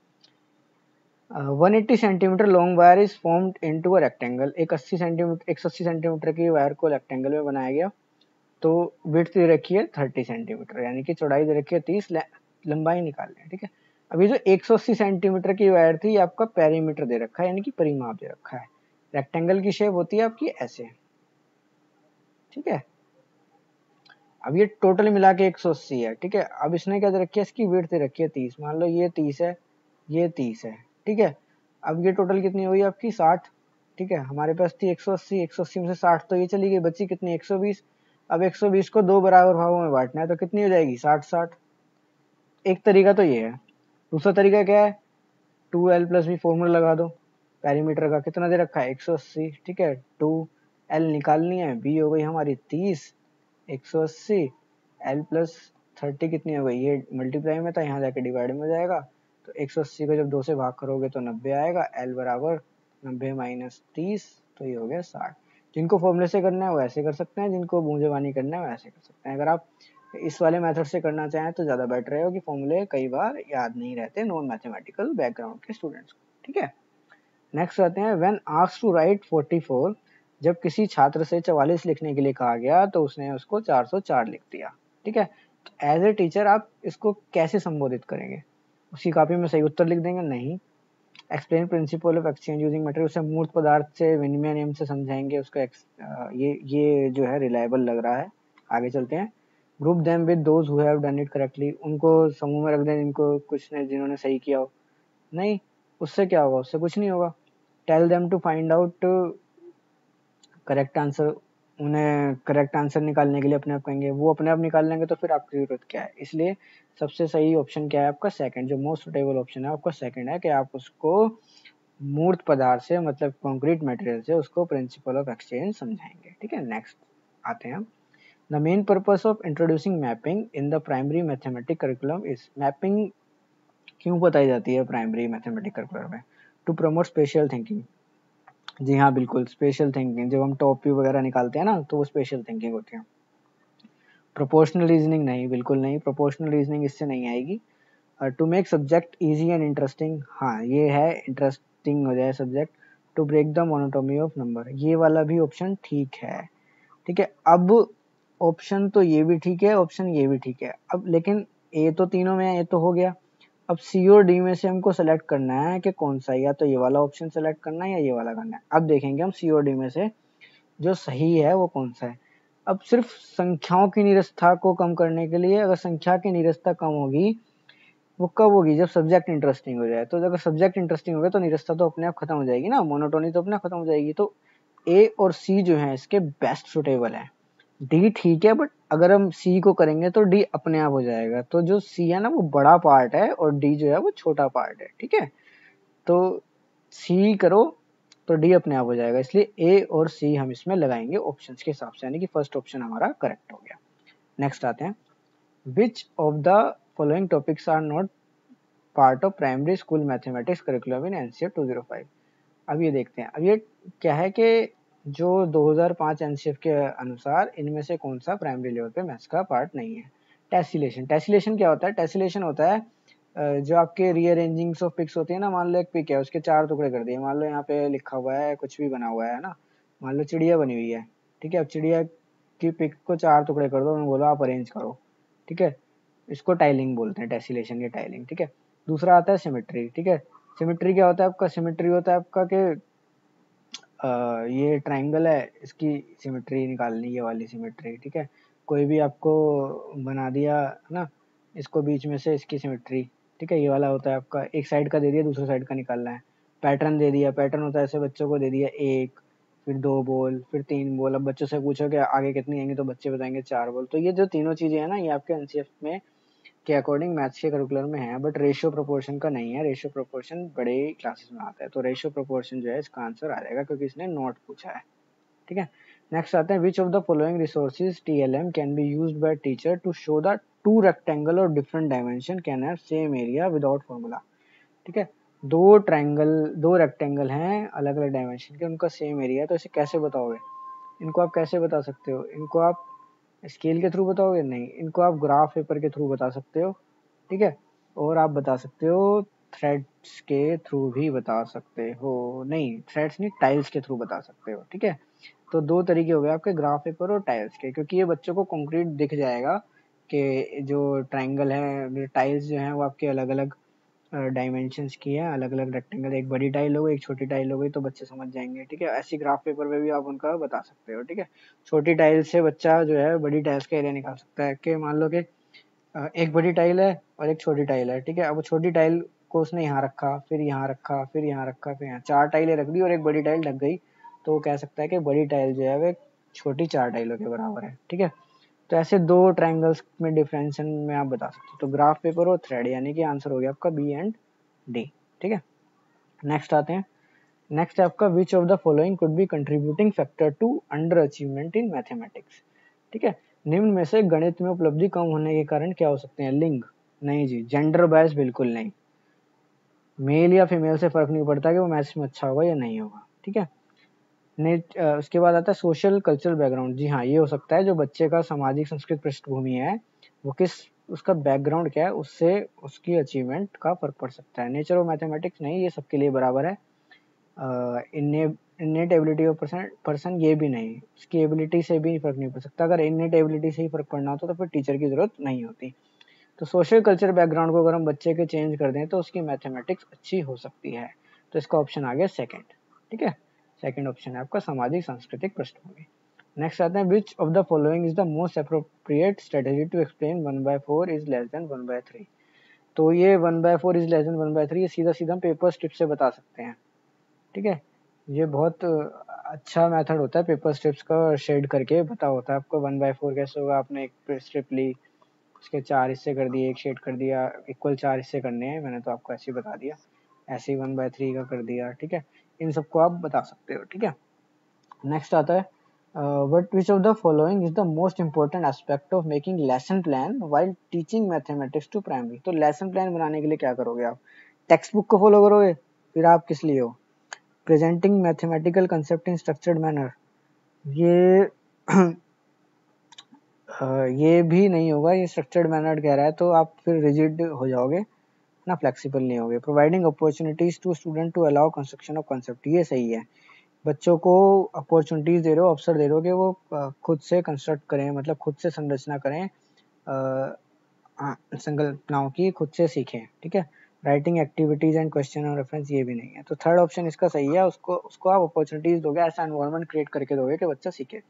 180 centimetre long wire is formed into a rectangle, एक 180 सेंटीमीटर की वायर को रेक्टेंगल में बनाया गया, तो विड्थ दे रखी है 30 सेंटीमीटर, यानी कि चौड़ाई दे रखी है 30, लंबाई निकालनी है, ठीक है। अभी जो 180 सेंटीमीटर की वायर थी आपका पेरीमीटर दे रखा है, यानी कि परिमाप दे रखा है, रेक्टेंगल की शेप होती है आपकी ऐसे, ठीक है। अब ये टोटल मिला के 180 है, ठीक है। अब इसने क्या दे रखी है, इसकी विड्थ दे रखी है 30, मान लो ये 30 है, ये 30 है, ठीक है। अब ये टोटल कितनी हुई आपकी 60, ठीक है। हमारे पास थी 180, 180 में से 60 तो ये चली गई, बची कितनी 120। अब 120 को 2 बराबर भागों में बांटना है तो कितनी हो जाएगी 60-60। एक तरीका तो ये है, दूसरा तरीका क्या है, 2l+b फॉर्मूला लगा दो, पेरीमीटर का कितना दे रखा है 180, ठीक है, 2l निकालनी है, b हो गई हमारी 30, 180 l+30 कितनी हो गई, ये मल्टीप्लाई में था यहाँ जाके डिवाइड में हो जाएगा, तो 180 को जब 2 से भाग करोगे तो 90 आएगा, l बराबर 90 - 30, तो ये हो गया 60। जिनको फॉर्मूले से करना है वो ऐसे कर सकते हैं, जिनको बूंदेबानी करना है वो ऐसे कर सकते हैं। अगर आप इस वाले मेथड से करना चाहें तो ज़्यादा बेटर रहेगा, कि फॉर्मूले कई बार याद नहीं रहते नॉन मैथमेटिकल बैकग्राउंड के स्टूडेंट्स को, ठीक है। नेक्स्ट आते हैं, व्हेन आस्क्ड टू राइट 44 जब किसी छात्र से 44 लिखने के लिए कहा गया तो उसने उसको 404 लिख दिया। ठीक है, एज ए टीचर आप इसको कैसे संबोधित करेंगे? उसी कॉपी में सही उत्तर लिख देंगे? नहीं। Explain principle of exchange using material, उसे मूर्त पदार्थ से विनिमय नियम से समझाएंगे उसको। ये जो है रिलायबल लग रहा है। आगे चलते हैं। Group them with those who have done it correctly, उनको समूह में रख दें जिनको कुछ ने जिन्होंने सही किया हो। नहीं, उससे क्या होगा? उससे कुछ नहीं होगा। Tell them to find out correct answer, उन्हें करेक्ट आंसर निकालने के लिए अपने आप कहेंगे। वो अपने आप निकाल लेंगे तो फिर आपकी जरूरत क्या है? इसलिए सबसे सही ऑप्शन क्या है आपका? सेकंड। जो मोस्ट सुटेबल ऑप्शन है आपका सेकंड है कि आप उसको मूर्त पदार्थ से मतलब कंक्रीट मटेरियल से उसको प्रिंसिपल ऑफ एक्सचेंज समझाएंगे। ठीक है, नेक्स्ट आते हैं हम। The main purpose of introducing mapping in the primary mathematics curriculum is, mapping क्यों बताई जाती है प्राइमरी मैथमेटिक्स करिकुलम में? To promote spatial thinking. जी हाँ, बिल्कुल, स्पेशल थिंकिंग। जब हम टॉप व्यू वगैरह निकालते हैं ना तो वो स्पेशल थिंकिंग होती है। प्रोपोर्शनल रीजनिंग नहीं, बिल्कुल नहीं, प्रोपोर्शनल रीजनिंग इससे नहीं आएगी। To make subject easy and interesting, हाँ ये है, इंटरेस्टिंग हो जाए subject. To break the monotony of number, ये वाला भी ऑप्शन ठीक है। ठीक है, अब ऑप्शन तो ये भी ठीक है, ऑप्शन ये भी ठीक है। अब लेकिन ए तो तीनों में है, ये तो हो गया। अब सी और डी में से हमको सेलेक्ट करना है कि कौन सा, या तो ये वाला ऑप्शन सेलेक्ट करना है या ये वाला करना है। अब देखेंगे हम सी और डी में से जो सही है वो कौन सा है। अब सिर्फ संख्याओं की निरस्तता को कम करने के लिए, अगर संख्या की निरस्तता कम होगी वो कब होगी? जब सब्जेक्ट इंटरेस्टिंग हो जाए। तो अगर सब्जेक्ट इंटरेस्टिंग हो गया तो निरस्तता तो अपने आप खत्म हो जाएगी ना, मोनोटोनी तो अपने आप खत्म हो जाएगी। तो ए और सी जो है इसके बेस्ट सुटेबल है। डी ठीक है, बट अगर हम सी को करेंगे तो डी अपने आप हो जाएगा। तो जो सी है ना वो बड़ा पार्ट है और डी जो है वो छोटा पार्ट है। ठीक है, तो सी करो तो डी अपने आप हो जाएगा। इसलिए ए और सी हम इसमें लगाएंगे ऑप्शंस के हिसाब से, यानी कि फर्स्ट ऑप्शन हमारा करेक्ट हो गया। नेक्स्ट आते हैं। Which of the following topics are not part of primary school mathematics curriculum in NCF 205। अब ये देखते हैं। अब ये क्या है कि जो 2005 एनसीएफ के अनुसार इनमें से कौन सा प्राइमरी लेवल पे मैथ्स का पार्ट नहीं है? टेसिलेशन। टेसिलेशन क्या होता है? टेसिलेशन होता है जो आपके रीअरेंजिंग्स ऑफ पिक्स होती है ना। मान लो एक पिक है, उसके 4 टुकड़े कर दिए। मान लो यहाँ पे लिखा हुआ है, कुछ भी बना हुआ है ना, मान लो चिड़िया बनी हुई है। ठीक है, अब चिड़िया की पिक को 4 टुकड़े कर दो, उन्होंने बोला आप अरेंज करो। ठीक है, इसको टाइलिंग बोलते हैं, टेसिलेशन की टाइलिंग। ठीक है, दूसरा आता है सिमेट्री। ठीक है, सिमेट्री क्या होता है आपका? सिमेट्री होता है आपका कि ये ट्राइंगल है, इसकी सिमेट्री निकालनी, ये वाली सिमेट्री। ठीक है, कोई भी आपको बना दिया ना, इसको बीच में से इसकी सिमेट्री। ठीक है, ये वाला होता है आपका। एक साइड का दे दिया, दूसरे साइड का निकालना है। पैटर्न दे दिया, पैटर्न होता है ऐसे बच्चों को दे दिया 1, फिर 2 बॉल, फिर 3 बॉल। अब बच्चों से पूछो कि आगे कितनी आएंगी तो बच्चे बताएंगे 4 बॉल। तो ये जो तीनों चीजें हैं ना, ये आपके एनसीएफ में के अकॉर्डिंग मैथ्स के करिकुलम में है, बट रेशियो प्रोपोर्शन का नहीं है। रेशियो प्रोपोर्शन बड़े क्लासेस में आता है। तो रेशियो प्रोपोर्शन जो है इसका आंसर आ जाएगा, क्योंकि इसने नोट पूछा है। ठीक है, नेक्स्ट आते हैं। Which of the following resources TLM can be used by teacher to show the two rectangle और different dimension can have same area without formula. ठीक है, दो रेक्टेंगल हैं अलग अलग डायमेंशन के, उनका सेम एरिया है, तो इसे कैसे बताओगे? इनको आप कैसे बता सकते हो? इनको आप स्केल के थ्रू बताओगे? नहीं, इनको आप ग्राफ पेपर के थ्रू बता सकते हो। ठीक है, और आप बता सकते हो थ्रेड्स के थ्रू भी बता सकते हो। नहीं, थ्रेड्स नहीं, टाइल्स के थ्रू बता सकते हो। ठीक है, तो दो तरीके हो गए आपके, ग्राफ पेपर और टाइल्स के। क्योंकि ये बच्चों को कंक्रीट दिख जाएगा कि जो ट्राइंगल है, टाइल्स जो है वो आपके अलग अलग डायमेंशंस की है, अलग अलग रेक्टेंगल। एक बड़ी टाइल हो गई, एक छोटी टाइल हो गई, तो बच्चे समझ जाएंगे। ठीक है, ऐसी ग्राफ पेपर में भी आप उनका बता सकते हो। ठीक है, छोटी टाइल से बच्चा जो है बड़ी टाइल्स का एरिया निकाल सकता है। कि मान लो कि एक बड़ी टाइल है और एक छोटी टाइल है। ठीक है, अब वो छोटी टाइल को उसने यहाँ रखा, फिर यहाँ रखा, फिर यहाँ रखा, फिर यहाँ, 4 टाइलें रख दी और एक बड़ी टाइल ढक गई। तो वो कह सकता है कि बड़ी टाइल जो है वो छोटी 4 टाइलों के बराबर है। ठीक है, तो ऐसे दो ट्राइंगल्स में डिफरेंशिएशन में आप बता सकते हो। तो ग्राफ पेपर और थ्रेड, यानी कि आंसर हो गया आपका बी एंड डी। ठीक है, नेक्स्ट आते हैं। नेक्स्ट है आपका which of the following could be contributing factor to under achievement in mathematics. ठीक है, निम्न में से गणित में उपलब्धि कम होने के कारण क्या हो सकते हैं? लिंग नहीं जी, जेंडर बायस बिल्कुल नहीं। मेल या फीमेल से फर्क नहीं पड़ता कि वो मैथ्स में अच्छा होगा या नहीं होगा। ठीक है, उसके बाद आता है सोशल कल्चरल बैकग्राउंड। जी हाँ, ये हो सकता है जो बच्चे का सामाजिक संस्कृत पृष्ठभूमि है वो किस, उसका बैकग्राउंड क्या है, उससे उसकी अचीवमेंट का फर्क पड़ सकता है। नेचर ऑफ मैथमेटिक्स नहीं, ये सबके लिए बराबर है। इन्नेट एबिलिटी ऑफ पर्सन ये भी नहीं, उसकी एबिलिटी से भी फर्क नहीं पड़ सकता। अगर इन्नेट एबिलिटी से ही फर्क पड़ना होता तो फिर टीचर की जरूरत नहीं होती। तो सोशल कल्चर बैकग्राउंड को अगर हम बच्चे के चेंज कर दें तो उसकी मैथमेटिक्स अच्छी हो सकती है। तो इसका ऑप्शन आ गया सेकंड। ठीक है, सेकंड ऑप्शन है आपका सामाजिक सांस्कृतिक पृष्ठभूमि। नेक्स्ट आते हैं, which of the following is the most appropriate strategy to explain 1/4 is less than 1/3। तो ये 1/4 इज लेस देन 1/3 ये सीधा सीधा हम पेपर स्ट्रिप से बता सकते हैं। ठीक है, ये बहुत अच्छा मेथड होता है पेपर स्ट्रिप्स का, शेड करके पता होता है आपको 1/4 कैसे होगा। आपने एक स्ट्रिप ली, उसके 4 हिस्से कर दिए, एक शेड कर दिया, इक्वल 4 हिस्से करने हैं, मैंने तो आपको ऐसे ही बता दिया, ऐसे ही 1/3 का कर दिया। ठीक है, इन सबको आप बता सकते हो। ठीक है, नेक्स्ट आता है, but which of the following is the most important aspect of making lesson plan while teaching mathematics to primary. तो लेसन प्लान बनाने के लिए क्या करोगे आप, टेक्स्ट बुक को फॉलो करोगे, फिर आप किस लिए हो, presenting mathematical concept in structured manner, ये ये भी नहीं होगा, ये स्ट्रक्चर्ड मैनर कह रहा है तो आप फिर रिजिड हो जाओगे ना, फ्लेक्सिबल नहीं होगे। Providing opportunities to student to allow construction of concept, ये सही है, बच्चों को अपॉर्चुनिटीज दे रहे हो, अवसर दे रहे हो कि वो खुद से कंस्ट्रक्ट करें, मतलब खुद से संरचना करें, संकल्पनाओं की खुद से सीखें। ठीक है, राइटिंग एक्टिविटीज एंड क्वेश्चन और रेफरेंस, ये भी नहीं है। तो थर्ड ऑप्शन इसका सही है, उसको आप अपॉर्चुनिटीज दोगे, ऐसा एनवायरनमेंट क्रिएट करके दोगे कि बच्चा सीखे।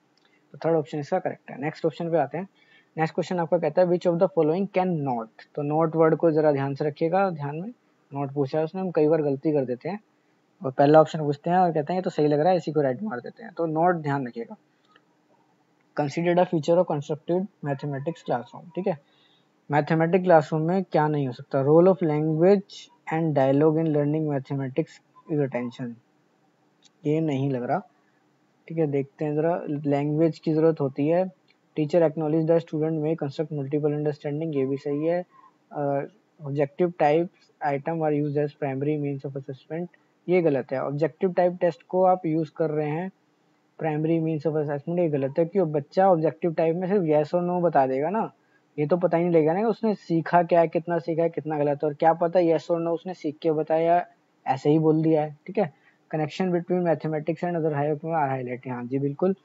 तो थर्ड ऑप्शन इसका करेक्ट है। नेक्स्ट क्वेश्चन पे आते हैं। नेक्स्ट क्वेश्चन आपका कहता है, which of the following can not. तो नॉट वर्ड को जरा ध्यान से रखिएगा, ध्यान में नॉट पूछा है उसने, हम कई बार गलती कर देते हैं और पहला ऑप्शन पूछते हैं और कहते हैं तो सही लग रहा है, इसी को राइट मार देते हैं। तो नॉट ध्यान रखिएगा। Considered a feature of constructed mathematics classroom. ठीक है, मैथमेटिक्स क्लासरूम में क्या नहीं हो सकता, role of language and dialogue in learning mathematics is attention, ये नहीं लग रहा। ठीक है, देखते हैं जरा, लैंग्वेज की जरूरत होती है, teacher acknowledge the student may construct multiple understanding, ये भी सही है। Objective type item are use as primary means of assessment, ये गलत है। ऑब्जेक्टिव टाइप टेस्ट को आप यूज कर रहे हैं प्राइमरी मीन्स ऑफ असेसमेंट, ये गलत है, क्योंकि बच्चा ऑब्जेक्टिव टाइप में सिर्फ यस और नो बता देगा ना, ये तो पता ही नहीं लगेगा ना कि उसने सीखा क्या है, कितना सीखा है, कितना गलत है, और क्या पता यस और नो उसने सीख के बताया ऐसे ही बोल दिया है। ठीक है, connection between mathematics and other higher are highlight, हाँ जी बिल्कुल,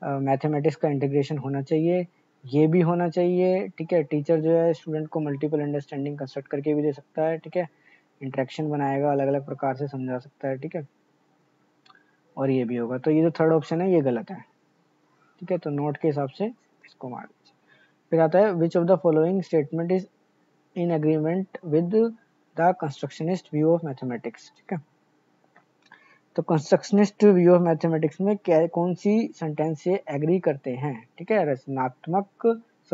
मैथमेटिक्स का इंटीग्रेशन होना चाहिए, ये भी होना चाहिए। ठीक है, टीचर जो है स्टूडेंट को मल्टीपल अंडरस्टैंडिंग कंस्ट्रक्ट करके भी दे सकता है। ठीक है, इंटरेक्शन बनाएगा, अलग अलग प्रकार से समझा सकता है। ठीक है, और ये भी होगा। तो ये जो थर्ड ऑप्शन है ये गलत है। ठीक है, तो नोट के हिसाब से इसको मार दीजिए। फिर आता है, which of the following statement is in agreement with the constructionist view of mathematics. ठीक है, तो कंस्ट्रक्शनिस्ट व्यू ऑफ मैथमेटिक्स में क्या, कौन सी सेंटेंस से एग्री करते हैं। ठीक है,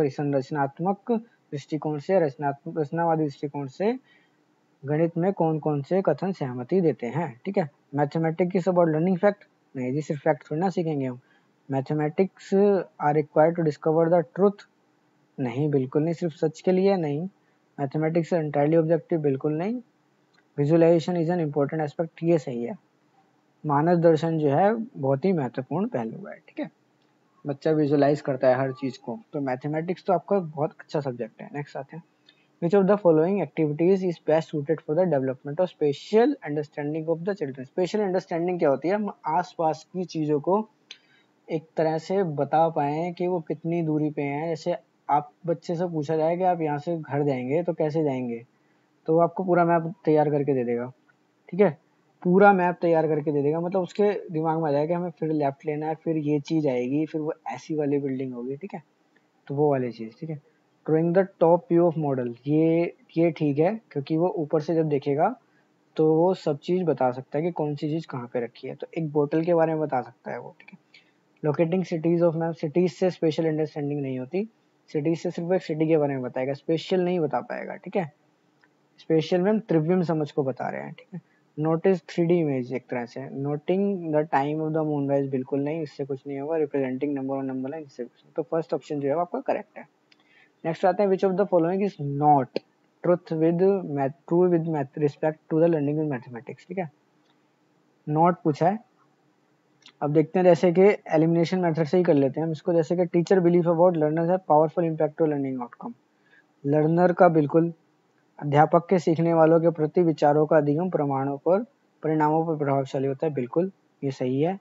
संरचनात्मक दृष्टिकोण से, रचनावादी दृष्टिकोण से गणित में कौन कौन से कथन सहमति देते हैं। ठीक है, mathematics is about learning fact, नहीं जी, सिर्फ फैक्ट थोड़ी ना सीखेंगे हम। Mathematics are required to discover the truth, नहीं बिल्कुल नहीं, सिर्फ सच के लिए नहीं। मैथमेटिक्स एंटायरली ऑब्जेक्टिव, बिल्कुल नहीं। Visualisation is an important aspect, ये सही है। मानस दर्शन जो है बहुत ही महत्वपूर्ण पहलू है। ठीक है, बच्चा विजुअलाइज करता है हर चीज को, तो मैथमेटिक्स तो आपका बहुत अच्छा सब्जेक्ट है। नेक्स्ट आते हैं, which of the following activities is best suited for the development of special understanding of the children. Special understanding क्या होती है, हम आसपास की चीजों को एक तरह से बता पाए कि वो कितनी दूरी पे हैं। जैसे आप बच्चे से पूछा जाए कि आप यहाँ से घर जाएंगे तो कैसे जाएंगे, तो वो आपको पूरा मैप तैयार करके दे देगा। ठीक है, पूरा मैप तैयार करके दे देगा, मतलब उसके दिमाग में आ जाएगा हमें फिर लेफ्ट लेना है, फिर ये चीज आएगी, फिर वो ऐसी वाली बिल्डिंग होगी। ठीक है, तो वो वाली चीज। ठीक है, drawing the top view of model, ये ठीक है, क्योंकि वो ऊपर से जब देखेगा तो वो सब चीज बता सकता है कि कौन सी चीज कहाँ पे रखी है, तो एक बोतल के बारे में बता सकता है वो। ठीक है, locating cities of map, cities से स्पेशल अंडरस्टैंडिंग नहीं होती, सिटीज से सिर्फ एक सिटी के बारे में बताएगा, स्पेशल नहीं बता पाएगा। ठीक है, स्पेशल में हम त्रिविम समझ को बता रहे हैं। ठीक है, नोटिस 3D इमेज, एक तरह से noting the time of the Moonrise, बिल्कुल नहीं, इससे कुछ नहीं होगा। Representing number of number line, इससे कुछ नहीं। तो फर्स्ट ऑप्शन जो है आपका करेक्ट है। नेक्स्ट आते हैं, which of the following is not true with respect to the learning in mathematics. ठीक है, नॉट पूछा है, अब देखते हैं, जैसे कि एलिमिनेशन मेथड से ही कर लेते हैं हम इसको। जैसे कि teacher believe about learners have powerful impact to learning outcome, learner का बिल्कुल। अध्यापक के सीखने वालों के प्रति विचारों का अधिगम परिणामों पर प्रभावशाली होता है, बिल्कुल। ये सही है।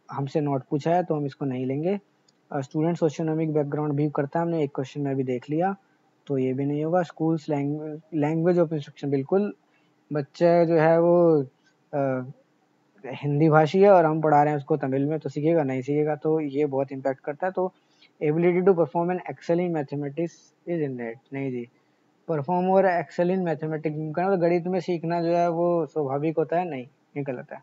हमसे नॉट पूछा है तो हम इसको नहीं लेंगे। स्टूडेंट सोशियोनॉमिक बैकग्राउंड भी करता है, हमने एक क्वेश्चन में भी देख लिया, तो ये भी नहीं होगा। स्कूल्स लैंग्वेज ऑफ इंस्ट्रक्शन, बिल्कुल बच्चा जो है वो हिंदी भाषी है और हम पढ़ा रहे हैं उसको तमिल में, तो सीखेगा नहीं सीखेगा, तो ये बहुत इम्पैक्ट करता है। तो ability to perform and excel in mathematics is innate, नहीं जी। परफॉर्म और एक्सेल इन मैथमेटिक्स करना तो गणित में सीखना जो है वो स्वाभाविक होता है, नहीं, ये गलत है।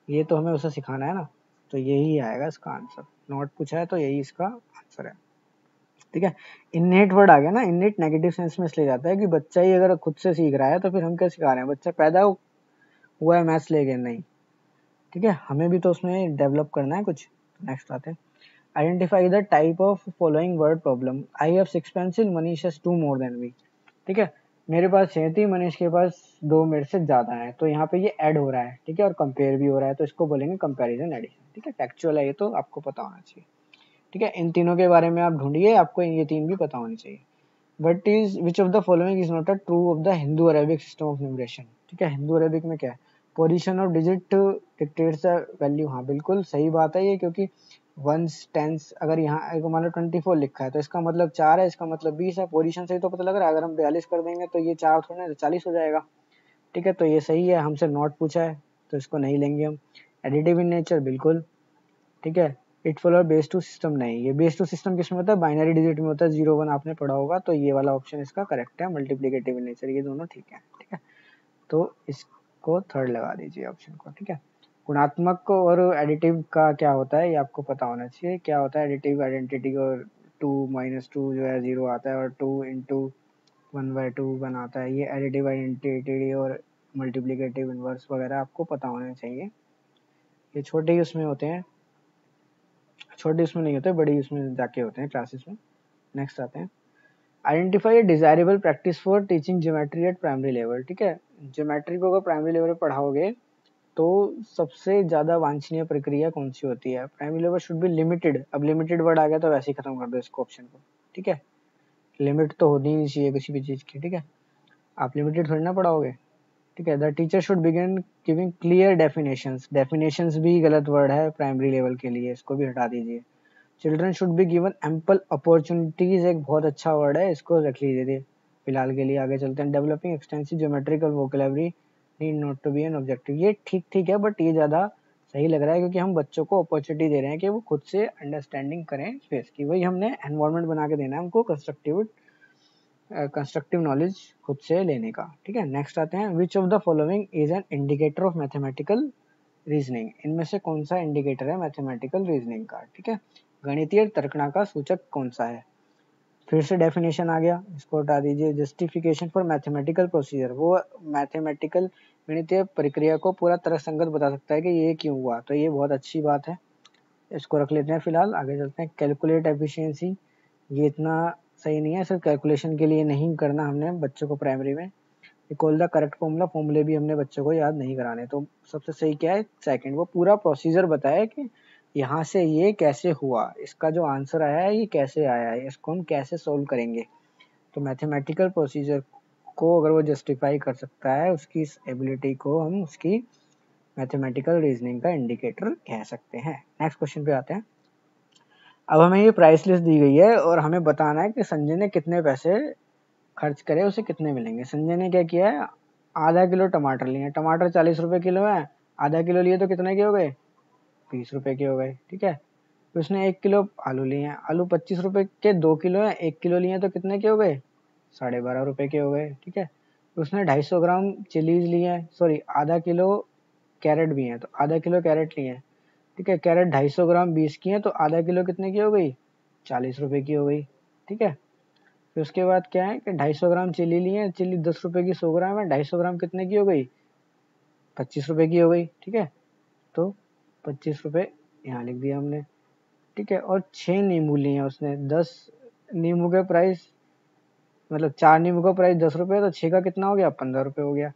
ये तो हमें उसे सिखाना है ना, तो यही आएगा इसका आंसर। नॉट पूछा है तो यही इसका आंसर है, ठीक है। इननेट वर्ड आ गया ना, इननेट नेगेटिव सेंस में इसलिए जाता है कि बच्चा ही अगर खुद से सीख रहा है तो फिर हम क्या सिखा रहे हैं, बच्चा पैदा हुआ है मैथ्स लेके, नहीं, ठीक है, हमें भी तो उसमें डेवलप करना है कुछ। नेक्स्ट आते हैं, identify the type of following word problem. I have 6 pencil, Manish has 2 more than me, ठीक है, मेरे पास 6 थी, मनीष के पास 2 मेरे से ज्यादा है, तो यहाँ पे ये ऐड हो रहा है, ठीक है, और कंपेयर भी हो रहा है, तो इसको बोलेंगे कंपैरिजन एडिशन, ठीक है, फैक्चुअल है ये, तो आपको पता होना चाहिए, ठीक है। इन तीनों के बारे में आप ढूंढिए, आपको ये तीन भी पता होनी चाहिए। But is which of the following is not a true of the Hindu Arabic system of numeration, ठीक है, हिंदू अरेबिक में क्या है, position of digit dictates the value, हाँ बिल्कुल सही बात है ये, क्योंकि वंस टेंस अगर यहाँ मान लो 24 लिखा है तो इसका मतलब 4 है, इसका मतलब 20 है, पोजीशन से ही तो पता लग रहा है, अगर हम 42 कर देंगे तो ये 4 थोड़ा 40 हो जाएगा, ठीक है, तो ये सही है। हमसे नॉट पूछा है तो इसको नहीं लेंगे हम। एडिटिव इन नेचर, बिल्कुल, ठीक है। It follow base two system, नहीं, ये बेस टू सिस्टम किसमें होता है, बाइनरी डिजिट में होता है, 0 1 आपने पढ़ा होगा, तो ये वाला ऑप्शन इसका करेक्ट है। मल्टीप्लिकेटिव इन नेचर, ये दोनों ठीक है, ठीक है, तो इसको थर्ड लगा दीजिए ऑप्शन को, ठीक है। गुणात्मक और एडिटिव का क्या होता है ये आपको पता होना चाहिए, क्या होता है एडिटिव आइडेंटिटी, और 2 - 2 जो है 0 आता है, और 2 × 1/2 1 आता है, ये एडिटिव आइडेंटिटी और मल्टीप्लिकेटिव इनवर्स वगैरह आपको पता होने चाहिए, ये छोटे ही उसमें होते हैं, छोटे उसमें नहीं होते, बड़ी उसमें जाके होते हैं क्लासेस में। नेक्स्ट आते हैं, identify desirable practice for teaching geometry eight primary level, ठीक है, ज्योमेट्री को अगर प्राइमरी लेवल पर पढ़ाओगे तो सबसे ज्यादा वांछनीय प्रक्रिया कौन सी होती है, primary level should be limited, अब लिमिटेड वर्ड आ गया तो वैसे ही खत्म कर दो इसको ऑप्शन को, ठीक है, लिमिट तो होनी ही नहीं चाहिए किसी भी चीज की, ठीक है, आप लिमिटेड थोड़ी ना पढ़ाओगे, ठीक है। The teacher should begin giving clear definitions, definitions भी गलत वर्ड है प्राइमरी लेवल के लिए, इसको भी हटा दीजिए। Children should be given ample opportunities, एक बहुत अच्छा वर्ड है, इसको रख लीजिए फिलहाल के लिए। आगे चलते हैं, developing extensive geometrical vocabulary need not to be an objective, ये ठीक ठीक है, बट ये ज्यादा सही लग रहा है क्योंकि हम बच्चों को अपॉर्चुनिटी दे रहे हैं कि वो खुद से अंडरस्टैंडिंग करें स्पेस की, वही हमने एनवायरनमेंट बना के देना है हमको, कंस्ट्रक्टिव नॉलेज खुद से लेने का, ठीक है। नेक्स्ट आते हैं, which of the following is an indicator of mathematical reasoning, इनमें से कौन सा इंडिकेटर है मैथमेटिकल रीजनिंग का, ठीक है, गणितीय तर्कणा का सूचक कौन सा है। फिर से डेफिनेशन आ गया, इसको हटा दीजिए। जस्टिफिकेशन फॉर मैथमेटिकल प्रोसीजर, वो मैथमेटिकल गणितीय प्रक्रिया को पूरा तर्क संगत बता सकता है कि ये क्यों हुआ, तो ये बहुत अच्छी बात है, इसको रख लेते हैं फिलहाल। आगे चलते हैं, कैलकुलेट एफिशिएंसी, ये इतना सही नहीं है, सिर्फ कैलकुलेशन के लिए नहीं करना हमने बच्चों को प्राइमरी में। रिकॉल द करेक्ट फॉर्मूला, फॉर्मूले भी हमने बच्चों को याद नहीं कराने, तो सबसे सही क्या है, सेकंड, वो पूरा प्रोसीजर बताया कि यहाँ से ये कैसे हुआ, इसका जो आंसर आया है ये कैसे आया है, इसको हम कैसे सोल्व करेंगे, तो मैथमेटिकल प्रोसीजर को अगर वो जस्टिफाई कर सकता है, उसकी इस एबिलिटी को हम उसकी मैथमेटिकल रीजनिंग का इंडिकेटर कह सकते हैं। नेक्स्ट क्वेश्चन पे आते हैं, अब हमें ये प्राइस लिस्ट दी गई है और हमें बताना है कि संजय ने कितने पैसे खर्च करे उसे कितने मिलेंगे। संजय ने क्या किया है, आधा किलो टमाटर लिए, टमाटर 40 रुपए किलो है, आधा किलो लिए तो कितने के हो गए, 20 रुपए के हो गए, ठीक है। तो उसने 1 किलो आलू लिए हैं, आलू 25 रुपए के 2 किलो है, 1 किलो लिए तो कितने के हो गए, 12.5 रुपए के हो गए, ठीक है। तो उसने 250 ग्राम चिलीज लिए हैं, सॉरी आधा किलो कैरेट भी है तो आधा किलो कैरेट लिए हैं, ठीक है, कैरेट 250 ग्राम 20 की है तो आधा किलो कितने की हो गई, 40 रुपए की हो गई, ठीक है। फिर उसके बाद क्या है कि 250 ग्राम चिली लिए हैं, चिली 10 रुपए की 100 ग्राम है, 250 ग्राम कितने की हो गई, 25 रुपए की हो गई, ठीक है, तो 25 रुपए यहाँ लिख दिया हमने, ठीक है। और 6 नींबू लिए हैं उसने, 10 नींबू के प्राइस, मतलब 4 नींबू का प्राइस 10 रुपए, तो 6 का कितना हो गया, 15 रुपए हो गया,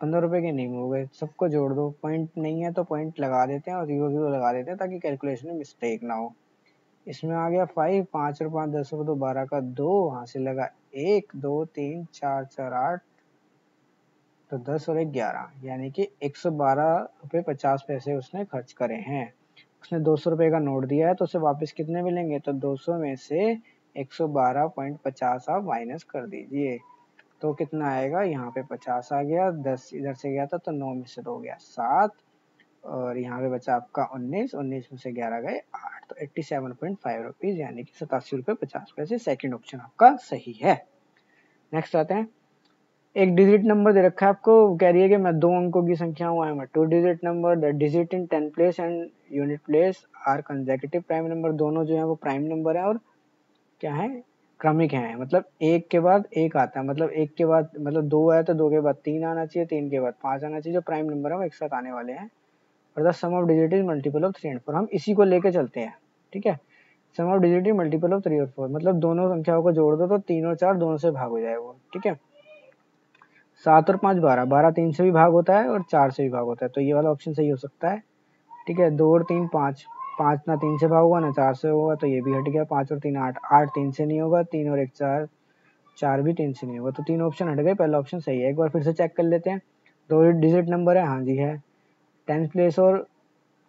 15 रुपए के नींबू हो गए, सबको जोड़ दो, पॉइंट नहीं है तो पॉइंट लगा देते हैं और 0 लगा देते हैं ताकि कैलकुलेशन में मिस्टेक ना हो। इसमें आ गया 5, 5 और 5 10 रुपए, तो 12 का 2, यहाँ से लगा 1 2 3 4 4 8, तो 10 और 11 यानी कि 112 रुपये 50 पैसे उसने खर्च करे हैं। उसने 200 रुपये का नोट दिया है तो उसे वापस कितने मिलेंगे, तो 200 में से 112.50 आप माइनस कर दीजिए तो कितना आएगा, यहाँ पे 50 आ गया, 10 इधर से गया था तो 9 में से 2 गया 7 और यहाँ पे बचा आपका 19, 19 में से 11 गए 8, तो 87.5 रुपीज यानी कि 87 रुपये 50 पैसे। सेकेंड ऑप्शन आपका सही है। नेक्स्ट आते हैं, एक डिजिट नंबर दे रखा है आपको, कह रही है कि मैं 2 अंकों की संख्या हूँ, I am 2 digit number, the digit in 10 place and unit place are consecutive prime number, दोनों जो है वो प्राइम नंबर है और क्या है, क्रमिक है, मतलब एक के बाद एक आता है, मतलब एक के बाद मतलब 2 है तो 2 के बाद 3 आना चाहिए, 3 के बाद 5 आना चाहिए, जो प्राइम नंबर है वो एक साथ आने वाले हैं। और the sum of digit is multiple of 3 and 4, हम इसी को लेके चलते हैं, ठीक है। Sum of digit is multiple of 3 और 4, मतलब दोनों संख्याओं को जोड़ दो तो 3 और 4 दोनों से भाग हो जाए वो, ठीक है। 7 और 5 12, 12 3 से भी भाग होता है और 4 से भी भाग होता है, तो ये वाला ऑप्शन सही हो सकता है, ठीक है। 2 और 3 5, 5 ना 3 से भाग हुआ ना 4 से होगा तो ये भी हट गया, 5 और 3 8, 8 3 से नहीं होगा, 3 और 1 4, 4 भी 3 से नहीं होगा, तो 3 ऑप्शन हट गए, पहला ऑप्शन सही है। एक बार फिर से चेक कर लेते हैं, 2 डिजिट नंबर है, हाँ जी है, 10th प्लेस और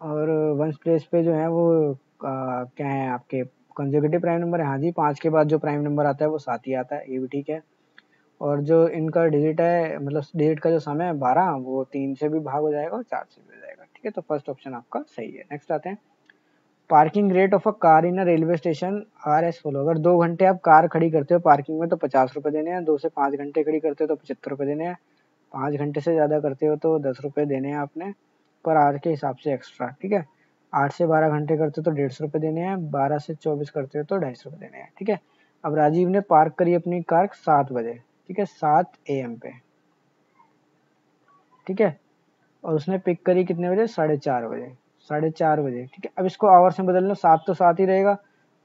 1st प्लेस पे जो है वो क्या है आपके कंसेक्यूटिव प्राइम नंबर है, हाँ जी, 5 के बाद जो प्राइम नंबर आता है वो 7 ही आता है, ये भी ठीक है। और जो इनका डिजिट है मतलब डिजिट का जो समय है 12, वो 3 से भी भाग हो जाएगा और 4 से भी हो जाएगा, ठीक है, तो फर्स्ट ऑप्शन आपका सही है। नेक्स्ट आते हैं, parking rate of a car in a railway station R S follow, अगर 2 घंटे आप कार खड़ी करते हो पार्किंग में तो 50 रुपये देने हैं, 2 से 5 घंटे खड़ी करते हो तो 75 रुपये देने हैं, 5 घंटे से ज़्यादा करते हो तो 10 रुपये देने हैं आपने पर आवर के हिसाब से एक्स्ट्रा, ठीक है। 8 से 12 घंटे करते हो तो 150 रुपये देने हैं, 12 से 24 करते हो तो 250 रुपये देने हैं, ठीक है। अब राजीव ने पार्क करी अपनी कार 7 बजे, ठीक है, 7 AM पे, ठीक है, और उसने पिक करी कितने बजे, 4:30 बजे, 4:30 बजे, ठीक है। अब इसको आवर्स में बदल लो, 7 तो 7 ही रहेगा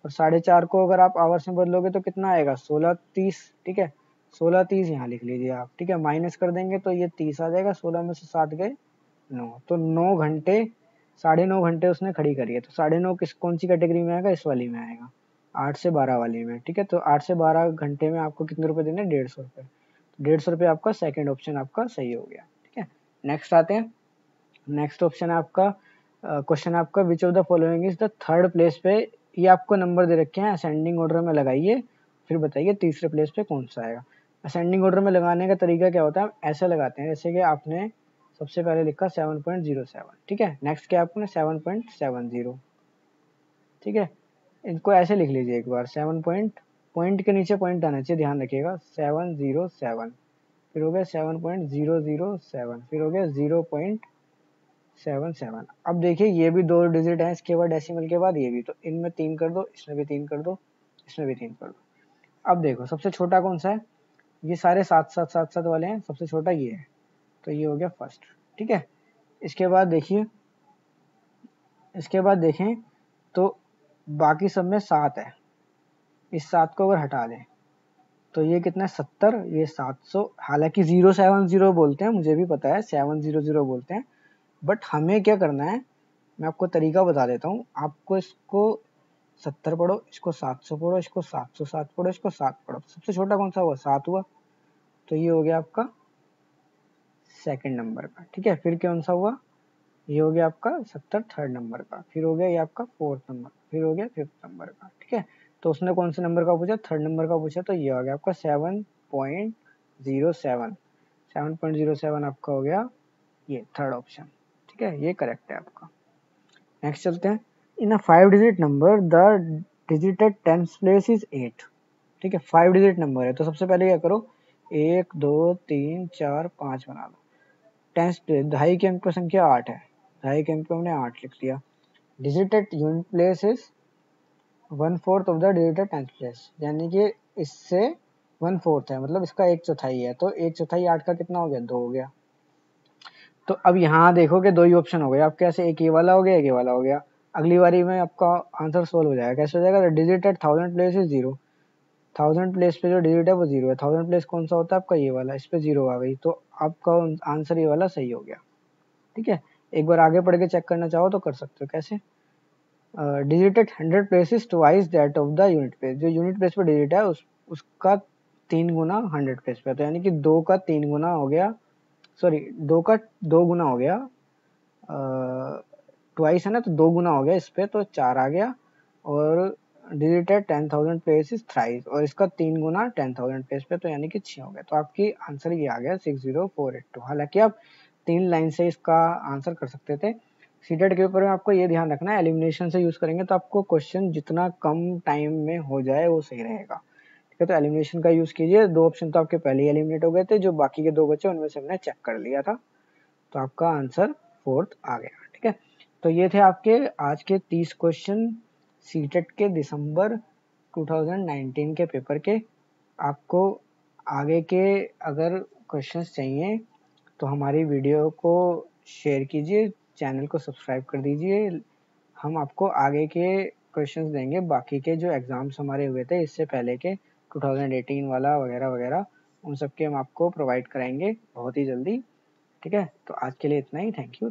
और 4:30 को अगर आप आवर्स में बदलोगे तो कितना आएगा, 16:30, ठीक है, 16:30 यहाँ लिख लीजिए आप, ठीक है, माइनस कर देंगे तो ये 30 आ जाएगा, 16 में से 7 गए 9, तो 9 घंटे 9.5 घंटे उसने खड़ी करी है, तो 9.5 किस कौन सी कैटेगरी में आएगा, इस वाली में आएगा, 8 से 12 वाली में, ठीक है। तो 8 से 12 घंटे में आपको कितने रुपए देने, 150 रुपये, 150 रुपये आपका सेकेंड ऑप्शन आपका सही हो गया, ठीक है। नेक्स्ट आते हैं, नेक्स्ट ऑप्शन है आपका क्वेश्चन आपका, which of the following is the third place पे, ये आपको नंबर दे रखे हैं, असेंडिंग ऑर्डर में लगाइए, फिर बताइए तीसरे प्लेस पे कौन सा आएगा। असेंडिंग ऑर्डर में लगाने का तरीका क्या होता है, ऐसे लगाते हैं जैसे कि आपने सबसे पहले लिखा 7.07, ठीक है, नेक्स्ट क्या आपने 7.70, ठीक है, इनको ऐसे लिख लीजिए एक बार, 7 पॉइंट के नीचे पॉइंट आना चाहिए, ध्यान रखिएगा, 707, फिर हो गया 7.007, फिर हो गया 0.77। अब देखिए ये भी 2 डिजिट है, इसके बाद डेसिमल के बाद ये भी, तो इनमें 3 कर दो, इसमें भी 3 कर दो, इसमें भी 3 कर दो। अब देखो सबसे छोटा कौन सा है, ये सारे 7 वाले हैं, सबसे छोटा ये है, तो ये हो गया फर्स्ट, ठीक है। इसके बाद देखिए, इसके बाद देखें तो बाकी सब में 7 है, इस 7 को अगर हटा दें तो ये कितना है 70, ये 700, हालांकि 070 बोलते हैं, मुझे भी पता है 700 बोलते हैं, बट हमें क्या करना है, मैं आपको तरीका बता देता हूँ, आपको इसको 70 पढ़ो, इसको 700 पढ़ो, इसको 707 पढ़ो, इसको 7 पढ़ो, सबसे छोटा कौन सा हुआ, 7 हुआ, तो ये हो गया आपका सेकंड नंबर का, ठीक है। फिर कौन सा हुआ, ये हो गया आपका 70 थर्ड नंबर का, फिर हो गया ये आपका फोर्थ नंबर, फिर हो गया फिफ्थ नंबर का, ठीक है। तो उसने कौन से नंबर का पूछा, थर्ड नंबर का पूछा, तो ये आ गया आपका 7.07, 7.07 आपका हो गया ये थर्ड ऑप्शन, ठीक है, ये करेक्ट है आपका। नेक्स्ट चलते हैं, in a 5 digit number the digit at 10th place is 8, ठीक है, 5 डिजिट नंबर है तो सबसे पहले क्या करो, 1 2 3 4 5 बना लो, 10th प्लेस, दहाई के अंक पर संख्या 8 है, दहाई के अंक पे हमने 8 लिख लिया, digit at unit place is 1/4 of the digit at 10th place, यानी कि इससे 1/4 है, मतलब इसका 1/4 है, तो 1/4 8 का कितना हो गया, 2 हो गया। तो अब यहाँ देखो कि 2 ही ऑप्शन हो गए आपके, ऐसे एक ये वाला हो गया, एक ये वाला हो गया। अगली बारी में आपका आंसर सोल्व हो जाएगा, कैसे हो जाएगा, digit at 1000 place is 0, 1000 place पे जो डिजिट है वो 0 है, 1000 प्लेस कौन सा होता है आपका, ये वाला, इस पे 0 आ गई, तो आपका आंसर ये वाला सही हो गया, ठीक है। एक बार आगे पढ़ के चेक करना चाहो तो कर सकते हो, कैसे, digit at 100 place is twice that of the unit place, जो यूनिट प्लेस पे डिजिट है उसका 3 गुना 100 प्लेस पे, तो यानी कि 2 का 3 गुना हो गया सॉरी 2 का 2 गुना हो गया, ट्वाइस है ना, तो 2 गुना हो गया इस पे, तो 4 आ गया। और डिजिटेड 10,000 प्लेस थ्राइस, और इसका 3 गुना 10,000 प्लेस पे, तो यानी कि 6 हो गया। तो आपकी आंसर ये आ गया 60482। हालांकि आप 3 लाइन से इसका आंसर कर सकते थे। सीटेट के ऊपर में आपको ये ध्यान रखना है, एलिमिनेशन से यूज करेंगे तो आपको क्वेश्चन जितना कम टाइम में हो जाए वो सही रहेगा। ठीक है, तो एलिमिनेशन का यूज कीजिए। 2 ऑप्शन तो आपके पहले ही एलिमिनेट हो गए थे, जो बाकी के 2 बचे उनमें से हमने चेक कर लिया था, तो आपका आंसर 4th आ गया। ठीक है, तो ये थे आपके आज के 30 क्वेश्चन सीटेट के दिसंबर 2019 के पेपर के। आपको आगे के अगर क्वेश्चंस चाहिए तो हमारी वीडियो को शेयर कीजिए, चैनल को सब्सक्राइब कर दीजिए। हम आपको आगे के क्वेश्चंस देंगे, बाकी के जो एग्ज़ाम्स हमारे हुए थे इससे पहले के 2018 वाला वगैरह वगैरह, उन सब के हम आपको प्रोवाइड कराएंगे बहुत ही जल्दी। ठीक है, तो आज के लिए इतना ही। Thank you.